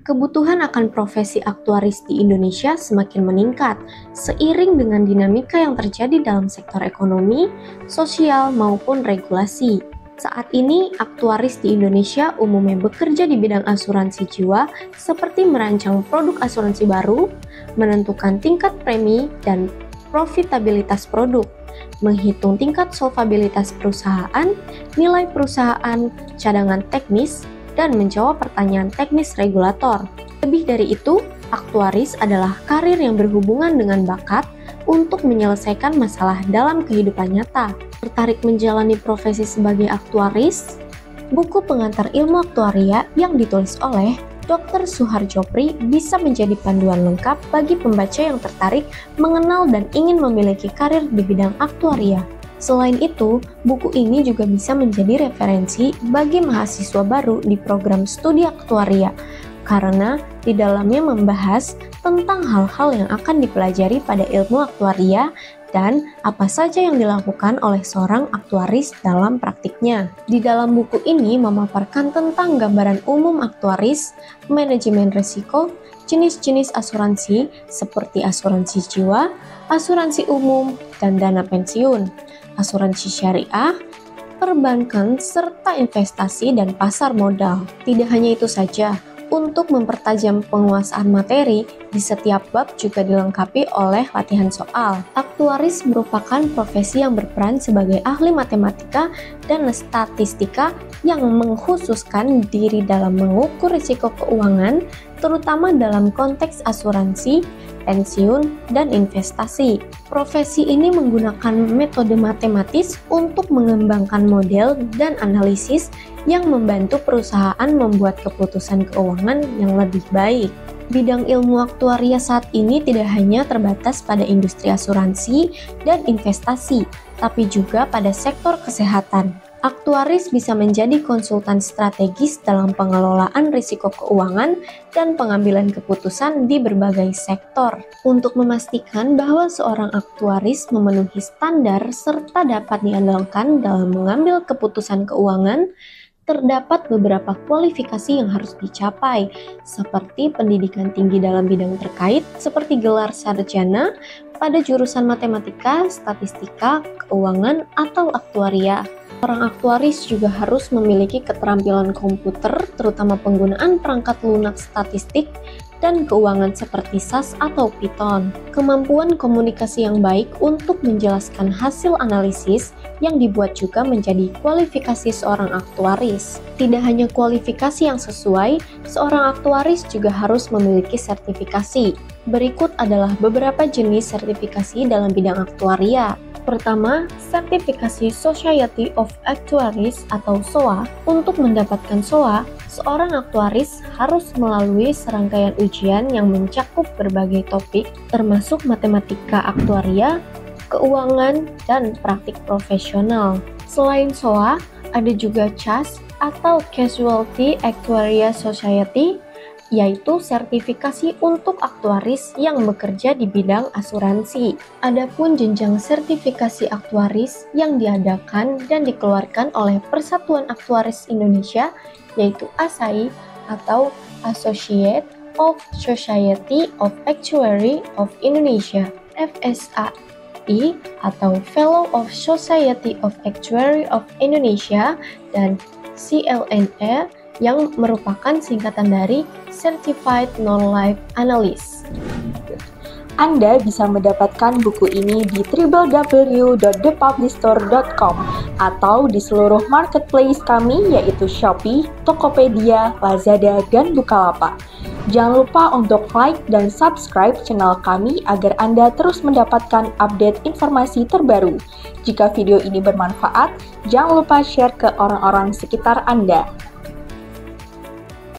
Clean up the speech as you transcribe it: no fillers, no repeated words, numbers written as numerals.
Kebutuhan akan profesi aktuaris di Indonesia semakin meningkat seiring dengan dinamika yang terjadi dalam sektor ekonomi, sosial, maupun regulasi. Saat ini, aktuaris di Indonesia umumnya bekerja di bidang asuransi jiwa seperti merancang produk asuransi baru, menentukan tingkat premi dan profitabilitas produk, menghitung tingkat solvabilitas perusahaan, nilai perusahaan, cadangan teknis, dan menjawab pertanyaan teknis regulator. Lebih dari itu, aktuaris adalah karir yang berhubungan dengan bakat untuk menyelesaikan masalah dalam kehidupan nyata. Tertarik menjalani profesi sebagai aktuaris? Buku pengantar ilmu aktuaria yang ditulis oleh Dr. Suharjo Pri bisa menjadi panduan lengkap bagi pembaca yang tertarik mengenal dan ingin memiliki karir di bidang aktuaria. Selain itu, buku ini juga bisa menjadi referensi bagi mahasiswa baru di program studi aktuaria, karena di dalamnya membahas tentang hal-hal yang akan dipelajari pada ilmu aktuaria dan apa saja yang dilakukan oleh seorang aktuaris dalam praktiknya. Di dalam buku ini memaparkan tentang gambaran umum aktuaris, manajemen risiko, jenis-jenis asuransi seperti asuransi jiwa, asuransi umum, dan dana pensiun, asuransi syariah, perbankan, serta investasi dan pasar modal. Tidak hanya itu saja, untuk mempertajam penguasaan materi, di setiap bab juga dilengkapi oleh latihan soal. Aktuaris merupakan profesi yang berperan sebagai ahli matematika dan statistika yang mengkhususkan diri dalam mengukur risiko keuangan, terutama dalam konteks asuransi, pensiun, dan investasi. Profesi ini menggunakan metode matematis untuk mengembangkan model dan analisis yang membantu perusahaan membuat keputusan keuangan yang lebih baik. Bidang ilmu aktuaria saat ini tidak hanya terbatas pada industri asuransi dan investasi, tapi juga pada sektor kesehatan. Aktuaris bisa menjadi konsultan strategis dalam pengelolaan risiko keuangan dan pengambilan keputusan di berbagai sektor. Untuk memastikan bahwa seorang aktuaris memenuhi standar serta dapat diandalkan dalam mengambil keputusan keuangan, terdapat beberapa kualifikasi yang harus dicapai, seperti pendidikan tinggi dalam bidang terkait, seperti gelar sarjana pada jurusan matematika, statistika, keuangan, atau aktuaria. Seorang aktuaris juga harus memiliki keterampilan komputer, terutama penggunaan perangkat lunak statistik dan keuangan seperti SAS atau Python. Kemampuan komunikasi yang baik untuk menjelaskan hasil analisis yang dibuat juga menjadi kualifikasi seorang aktuaris. Tidak hanya kualifikasi yang sesuai, seorang aktuaris juga harus memiliki sertifikasi. Berikut adalah beberapa jenis sertifikasi dalam bidang aktuaria. Pertama, sertifikasi Society of Actuaries atau SOA. Untuk mendapatkan SOA, seorang aktuaris harus melalui serangkaian ujian yang mencakup berbagai topik, termasuk matematika aktuaria, keuangan, dan praktik profesional. Selain SOA, ada juga CAS atau Casualty Actuaria Society, yaitu sertifikasi untuk aktuaris yang bekerja di bidang asuransi. Adapun jenjang sertifikasi aktuaris yang diadakan dan dikeluarkan oleh Persatuan Aktuaris Indonesia, yaitu ASAI atau Associate of Society of Actuary of Indonesia, FSAI atau Fellow of Society of Actuary of Indonesia, dan CLNE yang merupakan singkatan dari Certified Non-Life Analyst. Anda bisa mendapatkan buku ini di www.thepublishstore.com atau di seluruh marketplace kami yaitu Shopee, Tokopedia, Lazada, dan Bukalapak. Jangan lupa untuk like dan subscribe channel kami agar Anda terus mendapatkan update informasi terbaru. Jika video ini bermanfaat, jangan lupa share ke orang-orang sekitar Anda.